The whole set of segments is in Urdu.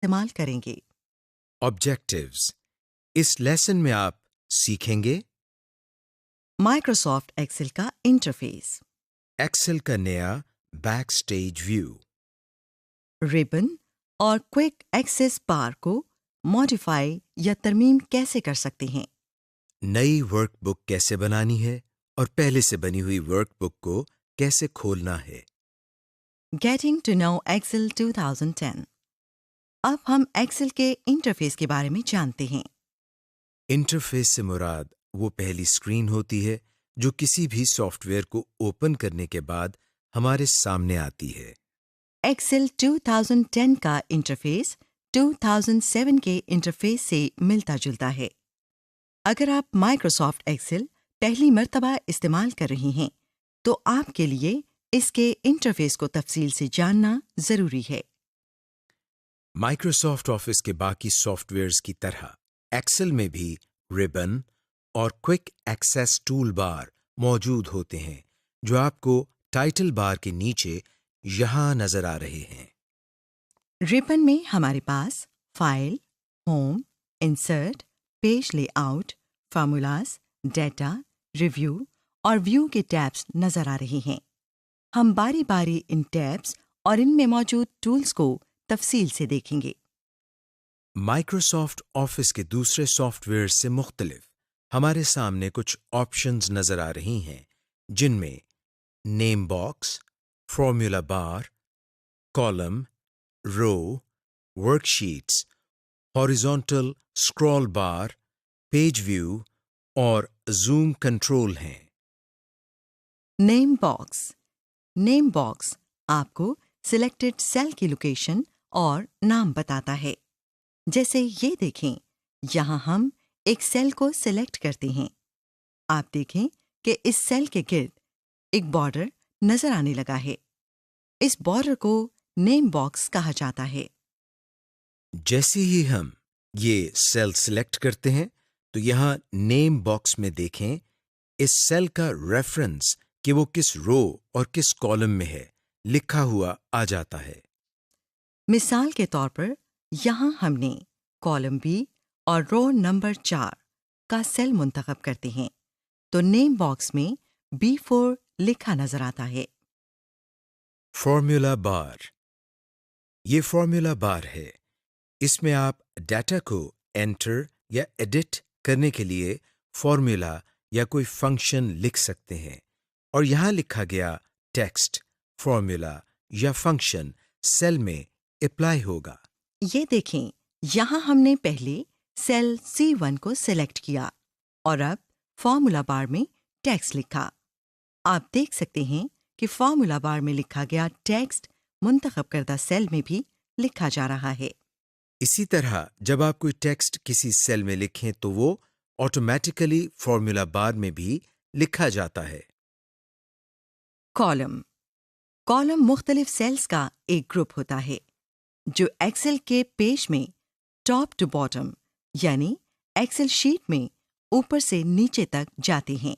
استعمال کریں گے۔ Objectives. اس لیسن میں آپ سیکھیں گے مائکروسافٹ ایکسل کا انٹرفیس، ایکسل کا نیا بیک سٹیج ویو، ربن اور کوئک ایکسس بار کو ماڈیفائی یا ترمیم کیسے کر سکتے ہیں، نئی ورک بک کیسے بنانی ہے اور پہلے سے بنی ہوئی ورک بک کو کیسے کھولنا ہے۔ Getting to know Excel 2010۔ اب ہم ایکسل کے انٹرفیس کے بارے میں جانتے ہیں۔ انٹرفیس سے مراد وہ پہلی اسکرین ہوتی ہے جو کسی بھی سافٹ ویئر کو اوپن کرنے کے بعد ہمارے سامنے آتی ہے۔ ایکسل 2010 کا انٹرفیس 2007 کے انٹرفیس سے ملتا جلتا ہے۔ اگر آپ مائکروسافٹ ایکسل پہلی مرتبہ استعمال کر رہی ہیں تو آپ کے لیے اس کے انٹرفیس کو تفصیل سے جاننا ضروری ہے۔ مائکروسافٹ آفس کے باقی سافٹ ویئرز کی طرح ایکسل میں بھی ربن اور کوئک ایکسیس ٹول بار موجود ہوتے ہیں جو آپ کو ٹائٹل بار کے نیچے یہاں نظر آ رہے ہیں۔ ربن میں ہمارے پاس file, home, insert, page layout, formulas, data, review اور ویو کے ٹیبز نظر آ رہے ہیں۔ ہم باری باری ان ٹیبز اور ان میں موجود ٹولز کو تفصیل سے دیکھیں گے۔ مائکروسافٹ آفس کے دوسرے سافٹ ویئر سے مختلف ہمارے سامنے کچھ آپشنز نظر آ رہی ہیں جن میں name box, formula bar, column, row, worksheets, horizontal scroll bar, page view اور زوم کنٹرول ہیں۔ نیم باکس آپ کو سلیکٹڈ سیل کی لوکیشن اور نام بتاتا ہے۔ جیسے یہ دیکھیں، یہاں ہم ایک سیل کو سلیکٹ کرتے ہیں۔ آپ دیکھیں کہ اس سیل کے گرد ایک بارڈر نظر آنے لگا ہے۔ اس بارڈر کو نیم باکس کہا جاتا ہے۔ جیسے ہی ہم یہ سیل سلیکٹ کرتے ہیں تو یہاں نیم باکس میں دیکھیں اس سیل کا ریفرنس کہ وہ کس رو اور کس کالم میں ہے لکھا ہوا آ جاتا ہے۔ مثال کے طور پر یہاں ہم نے کالم بی اور رو نمبر 4 کا سیل منتخب کرتے ہیں تو نیم باکس میں B4 لکھا نظر آتا ہے۔ فارمولا بار، یہ فارمولا بار ہے۔ اس میں آپ ڈیٹا کو انٹر یا ایڈٹ کرنے کے لیے فارمولا یا کوئی فنکشن لکھ سکتے ہیں، اور یہاں لکھا گیا ٹیکسٹ، فارمولا یا فنکشن سیل میں اپلائی ہوگا۔ یہ دیکھیں، یہاں ہم نے پہلے سیل C1 کو سلیکٹ کیا اور اب فارمولا بار میں ٹیکسٹ لکھا۔ آپ دیکھ سکتے ہیں کہ فارمولا بار میں لکھا گیا ٹیکسٹ منتخب کردہ سیل میں بھی لکھا جا رہا ہے۔ اسی طرح جب آپ کوئی ٹیکسٹ کسی سیل میں لکھیں تو وہ آٹومیٹیکلی فارمولا بار میں بھی لکھا جاتا ہے۔ کالم مختلف سیلز کا ایک گروپ ہوتا ہے جو ایکسل کے پیج میں ٹاپ ٹو باٹم یعنی ایکسل شیٹ میں اوپر سے نیچے تک جاتے ہیں۔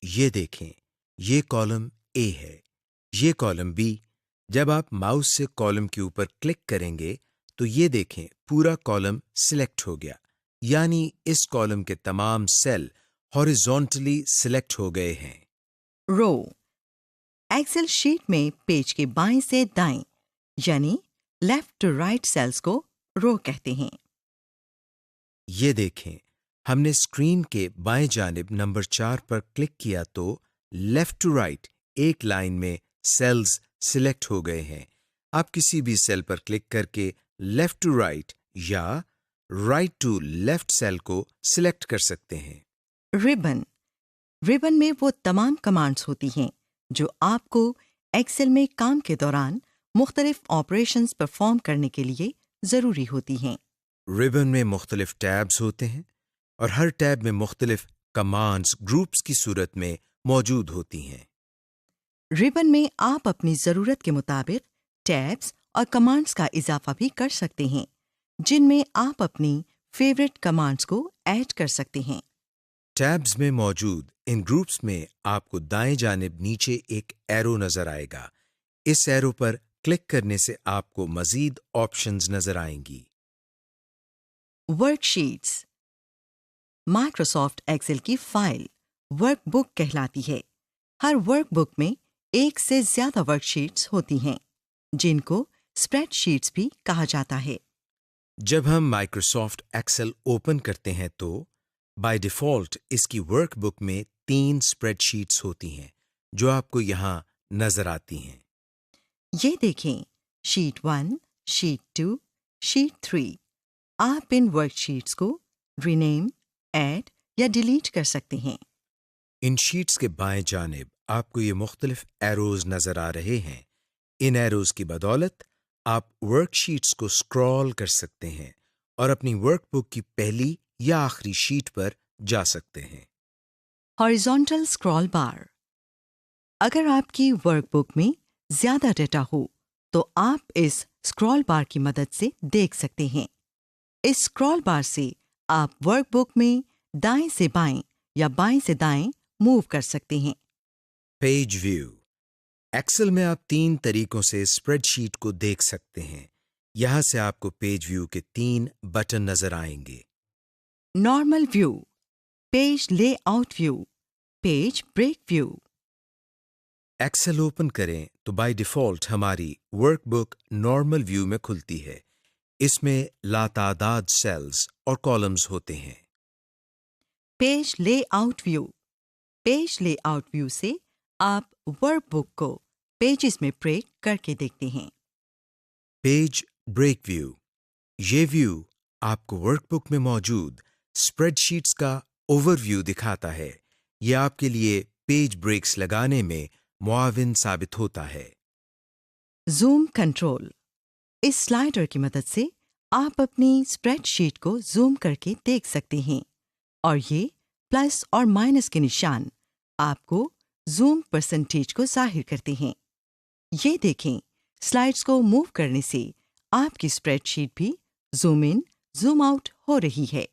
یہ دیکھیں، یہ کالم اے ہے، یہ کالم بی۔ جب آپ ماؤس سے کالم کے اوپر کلک کریں گے تو یہ دیکھیں پورا کالم سلیکٹ ہو گیا، یعنی اس کالم کے تمام سیل ہاریزونٹلی سلیکٹ ہو گئے ہیں۔ رو ایکسل شیٹ میں پیج کے بائیں سے دائیں یعنی لیفٹ ٹو رائٹ سیلز کو رو کہتے ہیں۔ یہ دیکھیں، ہم نے اسکرین کے بائیں جانب نمبر 4 پر کلک کیا تو لیفٹ ٹو رائٹ ایک لائن میں سیلز سلیکٹ ہو گئے ہیں۔ آپ کسی بھی سیل پر کلک کر کے لیفٹ ٹو رائٹ یا رائٹ ٹو لیفٹ سیل کو سلیکٹ کر سکتے ہیں۔ ربن میں وہ تمام کمانڈز ہوتی ہیں جو آپ کو ایکسل میں کام کے دوران مختلف آپریشنز پرفارم کرنے کے لیے ضروری ہوتی ہیں۔ ربن میں مختلف ٹیبز ہوتے ہیں اور ہر ٹیب میں مختلف کمانڈز گروپس کی صورت میں موجود ہوتی ہیں۔ ربن میں آپ اپنی ضرورت کے مطابق ٹیبز اور کمانڈز کا اضافہ بھی کر سکتے ہیں جن میں آپ اپنی فیوریٹ کمانڈز کو ایڈ کر سکتے ہیں۔ ٹیبز میں موجود ان گروپس میں آپ کو دائیں جانب نیچے ایک ایرو نظر آئے گا۔ اس ایرو پر کلک کرنے سے آپ کو مزید آپشنز نظر آئیں گی۔ ورک شیٹس مائکروسافٹ ایکسل کی فائل ورک بک کہلاتی ہے۔ ہر ورک بک میں ایک سے زیادہ ورک شیٹس ہوتی ہیں جن کو اسپریڈ شیٹس بھی کہا جاتا ہے۔ جب ہم مائکروسافٹ ایکسل اوپن کرتے ہیں تو بائی ڈیفالٹ اس کی ورک بک میں 3 اسپریڈ شیٹس ہوتی ہیں جو آپ کو یہاں نظر آتی ہیں۔ یہ دیکھیں شیٹ 1، شیٹ 2، شیٹ 3۔ آپ ان ورک شیٹس کو رینیم، ایڈ یا ڈیلیٹ کر سکتے ہیں۔ ان شیٹس کے بائیں جانب آپ کو یہ مختلف ایروز نظر آ رہے ہیں۔ ان ایروز کی بدولت آپ ورک شیٹس کو سکرول کر سکتے ہیں اور اپنی ورک بک کی پہلی یا آخری شیٹ پر جا سکتے ہیں۔ ہاریزونٹل اسکرول بار اگر آپ کی ورک بک میں زیادہ ڈیٹا ہو تو آپ اس اسکرول بار کی مدد سے دیکھ سکتے ہیں۔ اس اسکرول بار سے آپ ورک بک میں دائیں سے بائیں یا بائیں سے دائیں موو کر سکتے ہیں۔ پیج ویو ایکسل میں آپ 3 طریقوں سے اسپریڈ شیٹ کو دیکھ سکتے ہیں۔ یہاں سے آپ کو پیج ویو کے 3 بٹن نظر آئیں گے۔ Normal view, page layout view, page break view. Excel open کریں تو بائی ڈیفالٹ ہماری ورک بک نارمل ویو میں کھلتی ہے۔ اس میں لاتعداد سیلز اور کالمز ہوتے ہیں۔ Page layout view, page layout view سے آپ ورک بک کو پیجز میں بریک کر کے دیکھتے ہیں۔ پیج بریک ویو یہ ویو آپ کو ورک بک میں موجود اسپریڈ شیٹس کا اوور ویو دکھاتا ہے۔ یہ آپ کے لیے پیج بریکس لگانے میں معاون ثابت ہوتا ہے۔ زوم کنٹرول اس سلائڈر کی مدد سے آپ اپنی اسپریڈ شیٹ کو زوم کر کے دیکھ سکتے ہیں اور یہ پلس اور مائنس کے نشان آپ کو زوم پرسنٹیج کو ظاہر کرتے ہیں۔ یہ دیکھیں سلائڈز کو موو کرنے سے آپ کی اسپریڈ شیٹ بھی زوم ان زوم آؤٹ ہو رہی ہے۔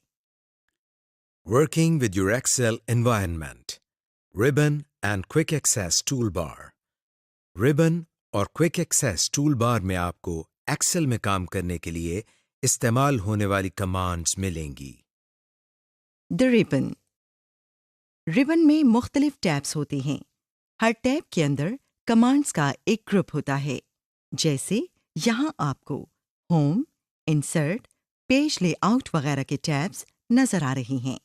Working with your Excel environment. Ribbon and Quick Access Toolbar. Ribbon اور Quick Access Toolbar میں آپ کو ایکسل میں کام کرنے کے لیے استعمال ہونے والی کمانڈز ملیں گی۔ دی ریبن ریبن میں مختلف ٹیبز ہوتے ہیں۔ ہر ٹیب کے اندر کمانڈز کا ایک گروپ ہوتا ہے، جیسے یہاں آپ کو home, insert, page lay out وغیرہ کے ٹیبز نظر آ رہے ہیں۔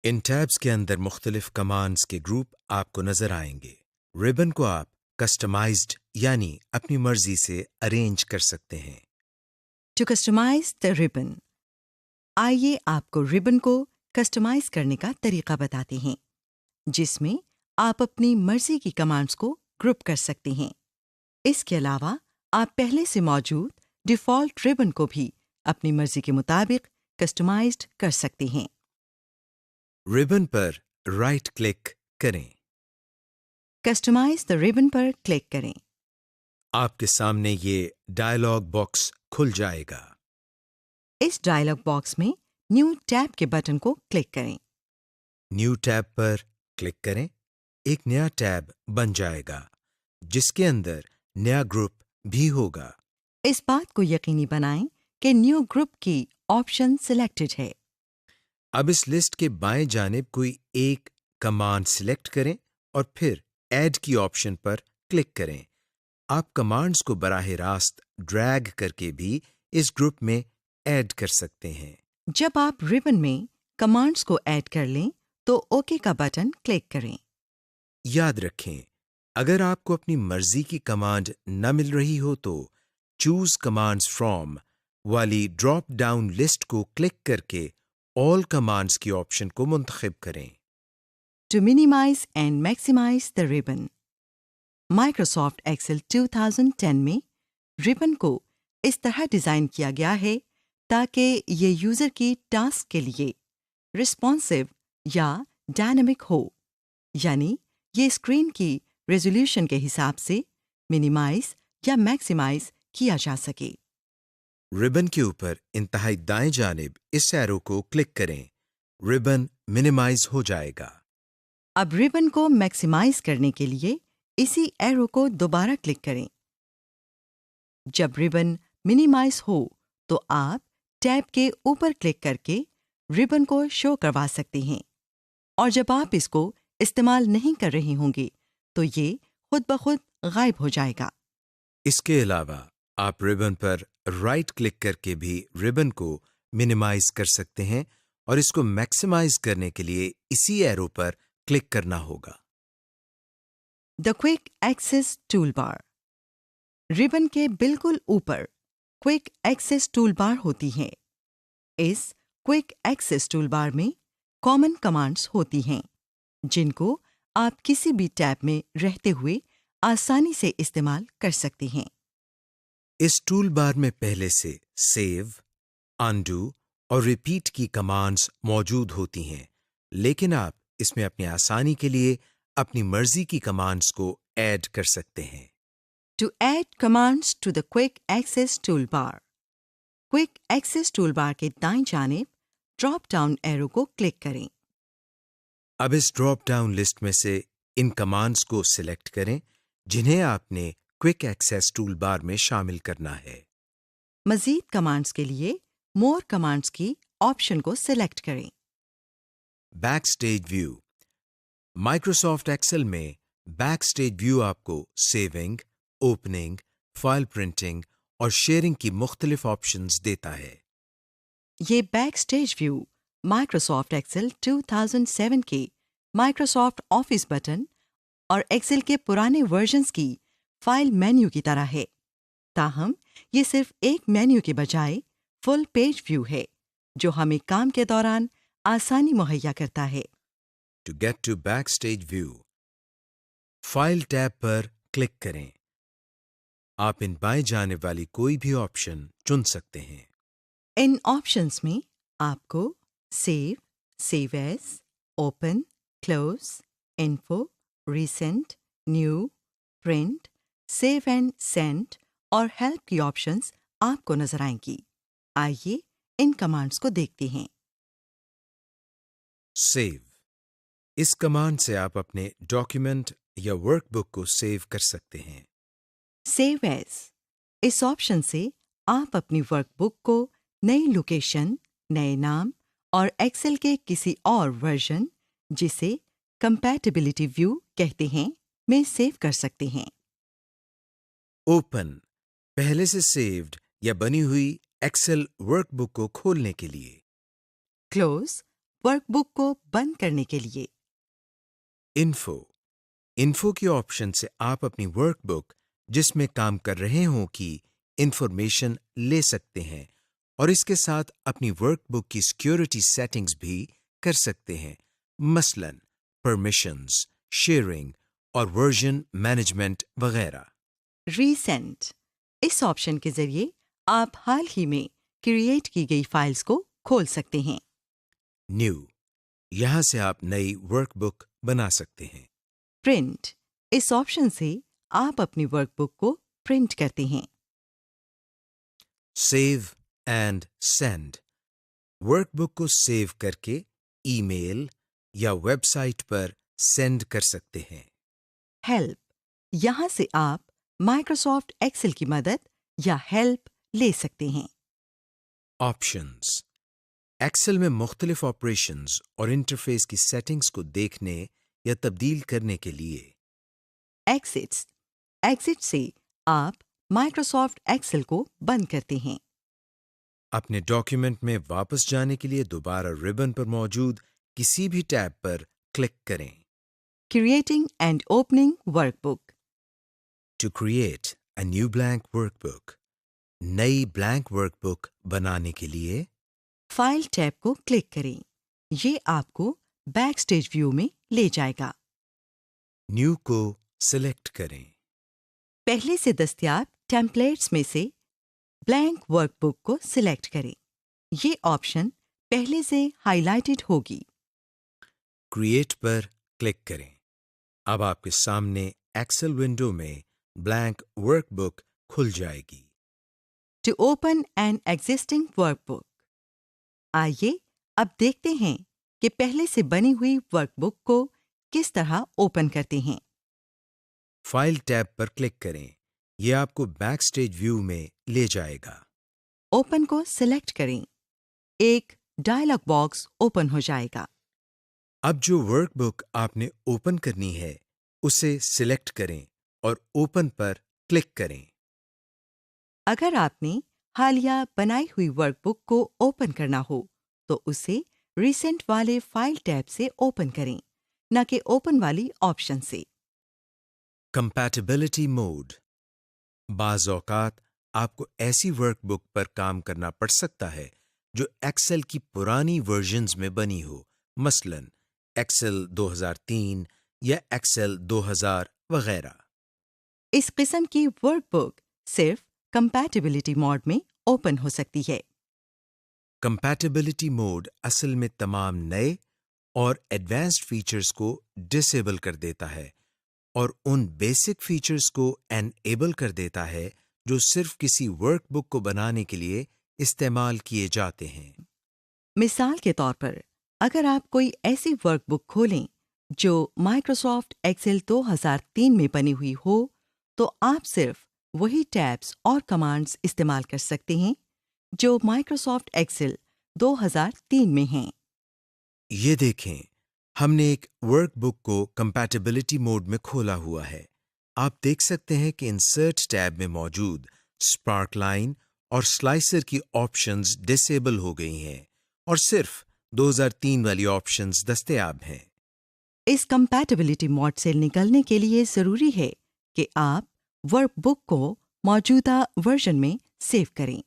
ان ٹیبز کے اندر مختلف کمانڈز کے گروپ آپ کو نظر آئیں گے۔ ریبن کو آپ کسٹمائزڈ یعنی اپنی مرضی سے ارینج کر سکتے ہیں۔ ٹو کسٹمائز دا ریبن آئیے آپ کو ریبن کو کسٹمائز کرنے کا طریقہ بتاتے ہیں، جس میں آپ اپنی مرضی کی کمانڈز کو گروپ کر سکتے ہیں۔ اس کے علاوہ آپ پہلے سے موجود ڈیفالٹ ریبن کو بھی اپنی مرضی کے مطابق کسٹمائزڈ کر سکتے ہیں۔ ریبن پر رائٹ کلک کریں۔ کسٹمائز دا ریبن پر کلک کریں۔ آپ کے سامنے یہ ڈائلاگ باکس کھل جائے گا۔ اس ڈائلاگ باکس میں نیو ٹیب کے بٹن کو کلک کریں۔ نیو ٹیب پر کلک کریں۔ ایک نیا ٹیب بن جائے گا جس کے اندر نیا گروپ بھی ہوگا۔ اس بات کو یقینی بنائیں کہ نیو گروپ کی آپشن سلیکٹڈ ہے۔ اب اس لسٹ کے بائیں جانب کوئی ایک کمانڈ سلیکٹ کریں اور پھر ایڈ کی آپشن پر کلک کریں۔ آپ کمانڈز کو براہ راست ڈریگ کر کے بھی اس گروپ میں ایڈ کر سکتے ہیں۔ جب آپ ریبن میں کمانڈز کو ایڈ کر لیں تو اوکے کا بٹن کلک کریں۔ یاد رکھیں، اگر آپ کو اپنی مرضی کی کمانڈ نہ مل رہی ہو تو چوز کمانڈز فرام والی ڈراپ ڈاؤن لسٹ کو کلک کر کے آل کمانڈز کی آپشن کو منتخب کریں۔ To minimise and maximise the ribbon Microsoft Excel 2010 میں ریبن کو اس طرح ڈیزائن کیا گیا ہے تاکہ یہ یوزر کی ٹاسک کے لیے رسپانسو یا ڈائنامک ہو، یعنی یہ اسکرین کی ریزولوشن کے حساب سے منیمائز یا میکسیمائز کیا جا سکے۔ ریبن کے اوپر انتہائی دائیں جانب اس ایرو کو کلک کریں۔ ریبن منیمائز ہو جائے گا۔ اب ریبن کو میکسیمائز کرنے کے لیے اسی ایرو کو دوبارہ کلک کریں۔ جب ربن منیمائز ہو تو آپ ٹیب کے اوپر کلک کر کے ربن کو شو کروا سکتے ہیں، اور جب آپ اس کو استعمال نہیں کر رہے ہوں گے تو یہ خود بخود غائب ہو جائے گا۔ اس کے علاوہ آپ ربن پر رائٹ کلک کر کے بھی ربن کو منیمائز کر سکتے ہیں، اور اس کو میکسیمائز کرنے کے لیے اسی ایرو پر کلک کرنا ہوگا۔ دا کوئک ایکسس ٹول بار۔ ربن کے بالکل اوپر کوئک ایکسس ٹول بار ہوتی ہے۔ اس کوئک ایکسس ٹول بار میں کامن کمانڈز ہوتی ہیں جن کو آپ کسی بھی ٹیب میں رہتے ہوئے آسانی سے استعمال کر سکتے ہیں۔ اس ٹول بار میں پہلے سے سیو، انڈو اور ریپیٹ کی کمانڈز موجود ہوتی ہیں، لیکن آپ اس میں اپنی آسانی کے لیے اپنی مرضی کی کمانڈز کو ایڈ کر سکتے ہیں۔ To add commands to the Quick Access Toolbar۔ Quick Access Toolbar کے دائیں جانب ڈراپ ڈاؤن ایرو کو کلک کریں۔ اب اس ڈراپ ڈاؤن لسٹ میں سے ان کمانڈز کو سلیکٹ کریں جنہیں آپ نے کوئک ایکسیس ٹول بار میں شامل کرنا ہے۔ مزید کمانڈز کے لیے مور کمانڈز کی آپشن کو سلیکٹ کریں۔ Backstage view. Microsoft Excel میں بیک سٹیج ویو آپ کو سیونگ، اوپننگ، فائل پرنٹنگ اور شیئرنگ کی مختلف آپشنز دیتا ہے۔ یہ backstage view Microsoft Excel 2007 کے مائکروسافٹ آفس بٹن اور ایکسل کے پرانے ورژنز کی فائل مینیو کی طرح ہے، تاہم یہ صرف ایک مینیو کے بجائے فل پیج ویو ہے جو ہمیں کام کے دوران آسانی مہیا کرتا ہے۔ To get to backstage view, file tab پر کلک کریں۔ آپ ان بائیں جانب والی کوئی بھی آپشن چن سکتے ہیں۔ ان آپشنز میں آپ کو save, save as, open, close, info, recent, new, print, save and send اور ہیلپ کی آپشنز آپ کو نظر آئیں گی۔ آئیے ان کمانڈز کو دیکھتے ہیں۔ سیو، اس کمانڈ سے آپ اپنے ڈاکیومنٹ یا ورک بک کو سیو کر سکتے ہیں۔ سیو ایز، اس آپشن سے آپ اپنی ورک بک کو نئی لوکیشن، نئے نام اور ایکسل کے کسی اور ورژن جسے کمپیٹیبلٹی ویو کہتے ہیں میں سیو کر سکتے ہیں۔ اوپن، پہلے سے سیوڈ یا بنی ہوئی ایکسل ورک بک کو کھولنے کے لیے۔ کلوز، ورک بک کو بند کرنے کے لیے۔ انفو، انفو کی آپشن سے آپ اپنی ورک بک جس میں کام کر رہے ہوں کی انفارمیشن لے سکتے ہیں اور اس کے ساتھ اپنی ورک بک کی سیکیورٹی سیٹنگز بھی کر سکتے ہیں، مثلا پرمیشنز، شیئرنگ اور ورژن مینجمنٹ وغیرہ۔ ریسینٹ، اس آپشن کے ذریعے آپ حال ہی میں کریٹ کی گئی فائلز کو کھول سکتے ہیں۔ نیو، یہاں سے آپ نئی ورک بک بنا سکتے ہیں۔ پرنٹ، اس آپشن سے آپ اپنی ورک بک کو پرنٹ کرتے ہیں۔ سیو اینڈ سینڈ، ورک بک کو سیو کر کے ای میل یا ویب سائٹ پر سینڈ کر سکتے ہیں۔ ہیلپ، یہاں سے آپ مائکروسافٹ ایکسل کی مدد یا ہیلپ لے سکتے ہیں۔ آپشنز، ایکسل میں مختلف آپریشنز اور انٹرفیس کی سیٹنگز کو دیکھنے یا تبدیل کرنے کے لیے۔ ایکسٹس، ایکسٹ سے آپ مائکروسافٹ ایکسل کو بند کرتے ہیں۔ اپنے ڈاکیومنٹ میں واپس جانے کے لیے دوبارہ ربن پر موجود کسی بھی ٹیب پر کلک کریں۔ Creating and opening workbook, to create a new blank workbook, نئی بلینک ورک بک بنانے کے لیے فائل ٹیب کو کلک کریں۔ یہ آپ کو بیک سٹیج ویو میں لے جائے گا۔ نیو کو سلیکٹ کریں۔ پہلے سے دستیاب ٹیمپلیٹس میں سے بلینک ورک بک کو سلیکٹ کریں۔ یہ آپشن پہلے سے ہائی لائٹڈ ہوگی۔ کریٹ پر کلک کریں۔ اب آپ کے سامنے ایکسل ونڈو میں بلینک ورک بک کھل جائے گی۔ To open an existing workbook, آئیے اب دیکھتے ہیں کہ پہلے سے بنی ہوئی ورک بک کو کس طرح اوپن کرتے ہیں۔ فائل ٹیب پر کلک کریں۔ یہ آپ کو بیک سٹیج ویو میں لے جائے گا۔ اوپن کو سلیکٹ کریں۔ ایک ڈائلاگ باکس اوپن ہو جائے گا۔ اب جو ورک بک آپ نے اوپن کرنی ہے اسے سلیکٹ کریں اور اوپن پر کلک کریں۔ اگر آپ نے حالیہ بنائی ہوئی ورک بک کو اوپن کرنا ہو تو اسے ریسنٹ والے فائل ٹیب سے اوپن کریں، نہ کہ اوپن والی آپشن سے۔ Compatibility mode. بعض اوقات آپ کو ایسی ورک بک پر کام کرنا پڑ سکتا ہے جو ایکسل کی پرانی ورژنز میں بنی ہو، مثلا ایکسل 2003 یا ایکسل 2000 وغیرہ۔ اس قسم کی ورک بک صرف کمپیٹیبلٹی موڈ میں اوپن ہو سکتی ہے۔ کمپیٹیبلٹی موڈ اصل میں تمام نئے اور ایڈوانسڈ فیچرز کو ڈسیبل کر دیتا ہے اور ان بیسک فیچرز کو انیبل کر دیتا ہے جو صرف کسی ورک بک کو بنانے کے لیے استعمال کیے جاتے ہیں۔ مثال کے طور پر، اگر آپ کوئی ایسی ورک بک کھولیں جو مائکروسافٹ ایکسل 2003 میں بنی ہوئی ہو تو آپ صرف وہی ٹیبز اور کمانڈز استعمال کر سکتے ہیں جو مائکروسافٹ ایکسل 2003 میں ہیں۔ یہ دیکھیں، ہم نے ایک ورک بک کو کمپیٹیبلٹی موڈ میں کھولا ہوا ہے۔ آپ دیکھ سکتے ہیں کہ انسرٹ ٹیب میں موجود اسپارک لائن اور سلائسر کی آپشنز ڈسیبل ہو گئی ہیں اور صرف 2003 والی آپشنز دستیاب ہیں۔ اس کمپیٹیبلٹی موڈ سے نکلنے کے لیے ضروری ہے کہ آپ ورک بک کو موجودہ ورژن میں سیو کریں،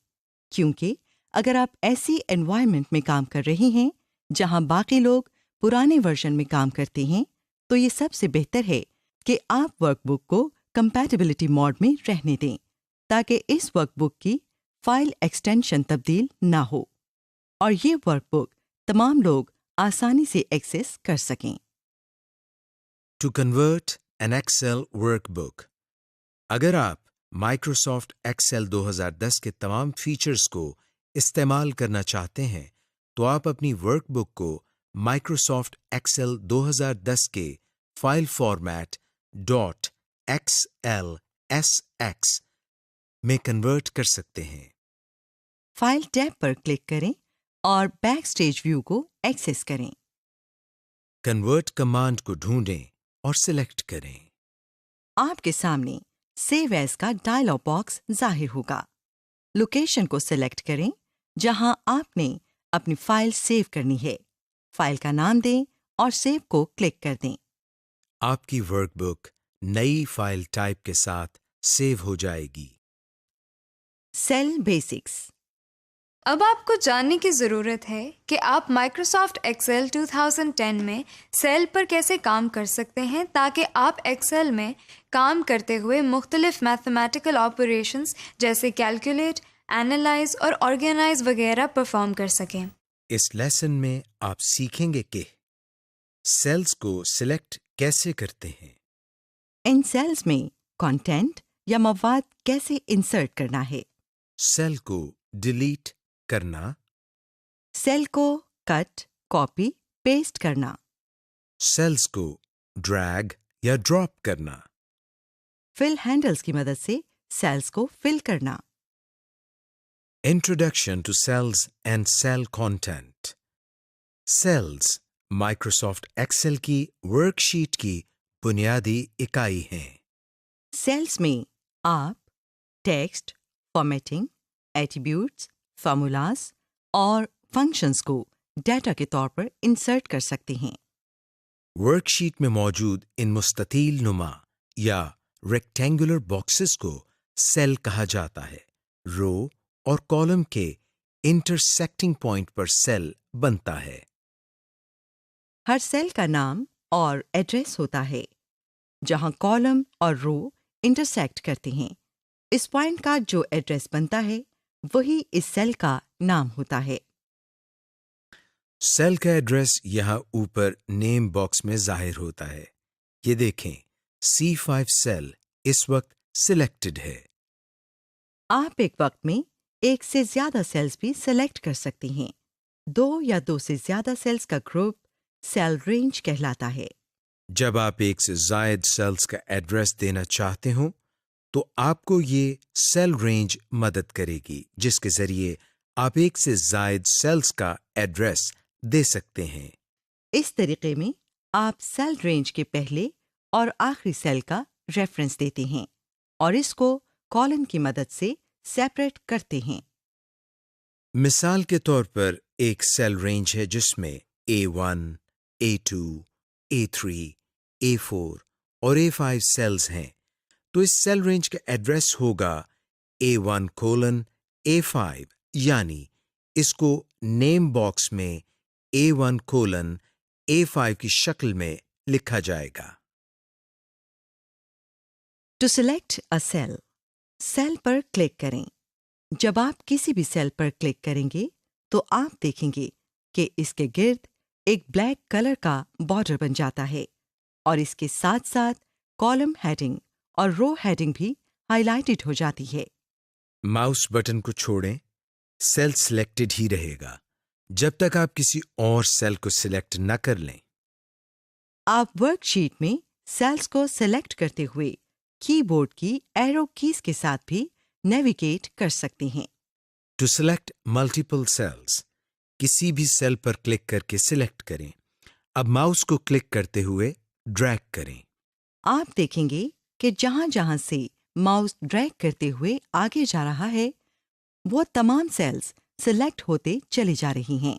کیونکہ اگر آپ ایسی انوائرمنٹ میں کام کر رہے ہیں جہاں باقی لوگ پرانے ورژن میں کام کرتے ہیں تو یہ سب سے بہتر ہے کہ آپ ورک بک کو کمپیٹیبلٹی موڈ میں رہنے دیں تاکہ اس ورک بک کی فائل ایکسٹینشن تبدیل نہ ہو اور یہ ورک بک تمام لوگ آسانی سے ایکسس کر سکیں۔ To convert an Excel workbook. اگر آپ مائکروسافٹ ایکسل 2010 کے تمام فیچرز کو استعمال کرنا چاہتے ہیں تو آپ اپنی ورک بک کو مائکروسافٹ ایکسل 2010 کے فائل فارمیٹ .xlsx میں کنورٹ کر سکتے ہیں۔ فائل ٹیب پر کلک کریں اور بیک سٹیج ویو کو ایکسس کریں۔ کنورٹ کمانڈ کو ڈھونڈیں اور سلیکٹ کریں۔ آپ کے سامنے سیو ایز کا ڈائلاگ باکس ظاہر ہوگا۔ لوکیشن کو سلیکٹ کریں جہاں آپ نے اپنی فائل سیو کرنی ہے، فائل کا نام دیں اور سیو کو کلک کر دیں۔ آپ کی ورک بک نئی فائل ٹائپ کے ساتھ سیو ہو جائے گی۔ Cell basics. اب آپ کو جاننے کی ضرورت ہے کہ آپ مائکروسافٹ ایکسل 2010 میں سیل پر کیسے کام کر سکتے ہیں تاکہ آپ ایکسل میں کام کرتے ہوئے مختلف میتھمیٹیکل آپریشنز جیسے کیلکولیٹ، اینالائز اور آرگنائز وغیرہ پرفارم کر سکیں۔ اس لیسن میں آپ سیکھیں گے کہ سیلز کو سلیکٹ کیسے کرتے ہیں، ان سیلز میں کنٹینٹ یا مواد کیسے انسرٹ کرنا ہے، سیل کو ڈیلیٹ کرنا، سیل کو کٹ، کاپی، پیسٹ کرنا، سیلز کو ڈریگ یا ڈراپ کرنا، فل ہینڈلز کی مدد سے سیلز کو فل کرنا۔ Introduction to cells and cell content. Cells Microsoft Excel کی ورک شیٹ کی بنیادی اکائی ہیں۔ سیلز میں آپ ٹیکسٹ، فارمیٹنگ، ایٹریبیوٹس، فارمولاز اور فنکشنز کو ڈیٹا کے طور پر انسرٹ کر سکتے ہیں۔ ورک شیٹ میں موجود ان مستطیل نما یا ریکٹینگولر باکسز کو سیل کہا جاتا ہے۔ رو اور کالم کے انٹرسیکٹنگ پوائنٹ پر سیل بنتا ہے۔ ہر سیل کا نام اور ایڈریس ہوتا ہے جہاں کالم اور رو انٹرسیکٹ کرتے ہیں۔ اس پوائنٹ کا جو ایڈریس بنتا ہے وہی اس سیل کا نام ہوتا ہے۔ سیل کا ایڈریس یہاں اوپر نیم باکس میں ظاہر ہوتا ہے۔ یہ دیکھیں، C5 سیل اس وقت سلیکٹڈ ہے۔ آپ ایک وقت میں ایک سے زیادہ سیلز بھی سلیکٹ کر سکتے ہیں۔ دو یا دو سے زیادہ سیلز کا گروپ سیل رینج کہلاتا ہے۔ جب آپ ایک سے زائد سیلز کا ایڈریس دینا چاہتے ہوں تو آپ کو یہ سیل رینج مدد کرے گی جس کے ذریعے آپ ایک سے زائد سیلز کا ایڈریس دے سکتے ہیں۔ اس طریقے میں آپ سیل رینج کے پہلے اور آخری سیل کا ریفرنس دیتے ہیں اور اس کو کالن کی مدد سے سیپریٹ کرتے ہیں۔ مثال کے طور پر ایک سیل رینج ہے جس میں A1، A2، A3، A4 اور A5 سیلز ہیں، تو اس سیل رینج کا ایڈریس ہوگا A1: A5، یعنی اس کو نیم باکس میں A1: A5 کی شکل میں لکھا جائے گا۔ To select a cell, cell پر کلک کریں۔ جب آپ کسی بھی سیل پر کلک کریں گے تو آپ دیکھیں گے کہ اس کے گرد ایک بلیک کلر کا بارڈر بن جاتا ہے اور اس کے ساتھ ساتھ کالم ہیڈنگ اور رو ہیڈنگ بھی ہائی لائٹڈ ہو جاتی ہے۔ ماؤس بٹن کو چھوڑیں، سیل سلیکٹڈ ہی رہے گا جب تک آپ کسی اور سیل کو سلیکٹ نہ کر لیں۔ آپ ورک شیٹ میں سیلز کو سلیکٹ کرتے ہوئے کی بورڈ کی ایرو کیز کے ساتھ بھی نیویگیٹ کر سکتے ہیں۔ ٹو سلیکٹ ملٹیپل سیلز، کسی بھی سیل پر کلک کر کے سلیکٹ کریں۔ اب ماؤس کو کلک کرتے ہوئے ڈریگ کریں۔ آپ دیکھیں گے کہ جہاں جہاں سے ماؤس ڈریگ کرتے ہوئے آگے جا رہا ہے وہ تمام سیلز سلیکٹ ہوتے چلی جا رہی ہیں۔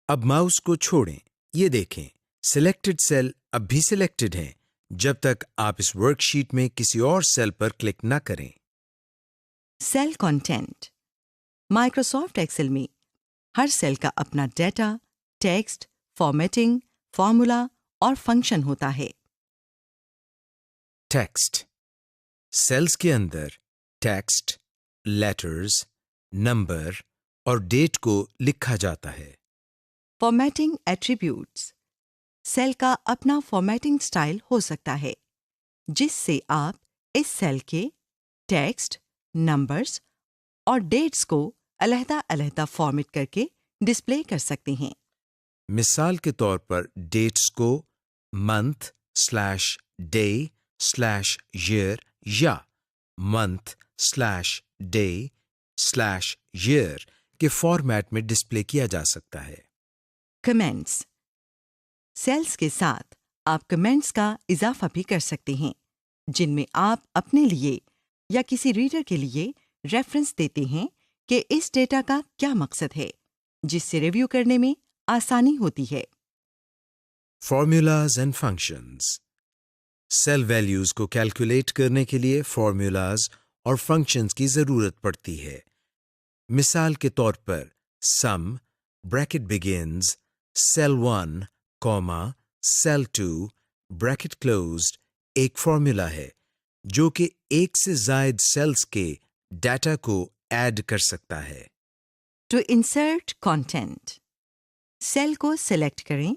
اب ماؤس کو چھوڑیں، یہ دیکھیں سلیکٹڈ سیل اب بھی سلیکٹڈ ہیں جب تک آپ اس ورک شیٹ میں کسی اور سیل پر کلک نہ کریں۔ سیل کنٹینٹ، مائکروسافٹ ایکسل میں ہر سیل کا اپنا ڈیٹا، ٹیکسٹ، فارمیٹنگ، فارمولا اور فنکشن ہوتا ہے۔ ٹیکسٹ، سیلز کے اندر ٹیکسٹ، لیٹرز، نمبر اور ڈیٹ کو لکھا جاتا ہے۔ فارمیٹنگ ایٹریبیوٹس، سیل کا اپنا فارمیٹنگ سٹائل ہو سکتا ہے جس سے آپ اس سیل کے ٹیکسٹ، نمبرز اور ڈیٹس کو علیحدہ علیحدہ فارمیٹ کر کے ڈسپلے کر سکتے ہیں۔ مثال کے طور پر ڈیٹس کو month/day/year یا month/day/year کے فارمیٹ میں ڈسپلے کیا جا سکتا ہے۔ کمنٹس، سیلز کے ساتھ آپ کمنٹس کا اضافہ بھی کر سکتے ہیں جن میں آپ اپنے لیے یا کسی ریڈر کے لیے ریفرنس دیتے ہیں کہ اس ڈیٹا کا کیا مقصد ہے، جس سے ریویو کرنے میں آسانی ہوتی ہے۔ Formulas and functions, cell values کو کیلکولیٹ کرنے کے لیے فارمولاز اور فنکشنز کی ضرورت پڑتی ہے۔ مثال کے طور پر sum bracket begins cell 1 cell 2 bracket closed ایک فارمولا ہے جو کہ ایک سے زائد سیلز کے ڈیٹا کو ایڈ کر سکتا ہے۔ ٹو انسرٹ کانٹینٹ، سیل کو سلیکٹ کریں۔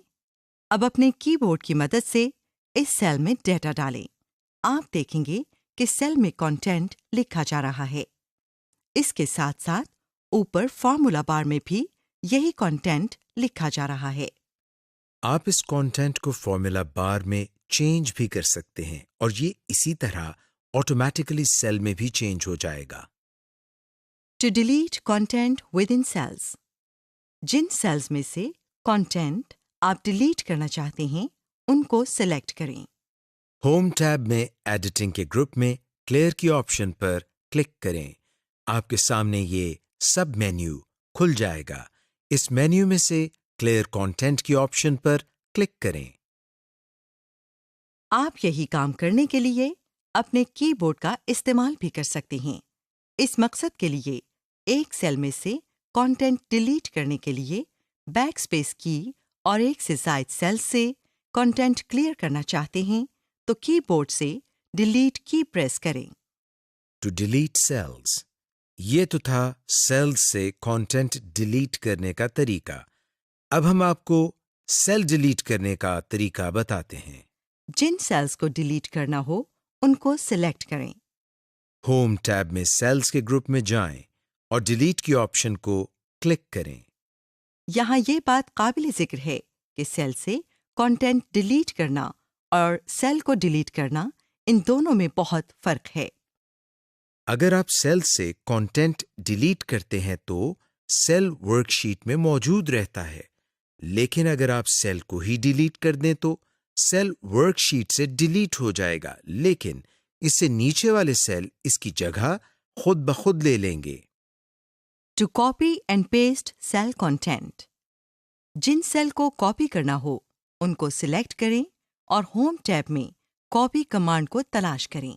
اب اپنے کی بورڈ کی مدد سے اس سیل میں ڈیٹا ڈالیں۔ آپ دیکھیں گے کہ سیل میں کانٹینٹ لکھا جا رہا ہے۔ اس کے ساتھ ساتھ اوپر فارمولا بار میں بھی یہی کانٹینٹ لکھا جا رہا ہے۔ آپ اس کانٹینٹ کو فارمولا بار میں چینج بھی کر سکتے ہیں اور یہ اسی طرح آٹومیٹیکلی سیل میں بھی چینج ہو جائے گا۔ To delete content within cells, جن سیلز میں سے کانٹینٹ آپ ڈیلیٹ کرنا چاہتے ہیں ان کو سلیکٹ کریں۔ ہوم ٹیب میں ایڈیٹنگ کے گروپ میں کلیئر کی آپشن پر کلک کریں۔ آپ کے سامنے یہ سب مینیو کھل جائے گا۔ اس مینیو میں سے کلیئر کانٹینٹ کی آپشن پر کلک کریں۔ آپ یہی کام کرنے کے لیے اپنے کی بورڈ کا استعمال بھی کر سکتے ہیں۔ اس مقصد کے لیے ایک سیل میں سے کانٹینٹ ڈیلیٹ کرنے کے لیے بیک اسپیس کی اور ایک سے زائد سیل سے کانٹینٹ کلیئر کرنا چاہتے ہیں تو کی بورڈ سے ڈیلیٹ کی پریس کریں۔ ٹو ڈیلیٹ سیلز، یہ تو تھا سیلز سے کانٹینٹ ڈیلیٹ کرنے کا طریقہ۔ اب ہم آپ کو سیل ڈیلیٹ کرنے کا طریقہ بتاتے ہیں۔ جن سیلز کو ڈیلیٹ کرنا ہو ان کو سلیکٹ کریں۔ ہوم ٹیب میں سیلز کے گروپ میں جائیں اور ڈیلیٹ کی آپشن کو کلک کریں۔ یہاں یہ بات قابل ذکر ہے کہ سیل سے کانٹینٹ ڈیلیٹ کرنا اور سیل کو ڈیلیٹ کرنا ان دونوں میں بہت فرق ہے۔ اگر آپ سیل سے کانٹینٹ ڈیلیٹ کرتے ہیں تو سیل ورک شیٹ میں موجود رہتا ہے، لیکن اگر آپ سیل کو ہی ڈیلیٹ کر دیں تو سیل ورک شیٹ سے ڈیلیٹ ہو جائے گا، لیکن اس سے نیچے والے سیل اس کی جگہ خود بخود لے لیں گے۔ To copy and paste cell content, جن سیل کو کاپی کرنا ہو ان کو سلیکٹ کریں اور ہوم ٹیب میں کاپی کمانڈ کو تلاش کریں۔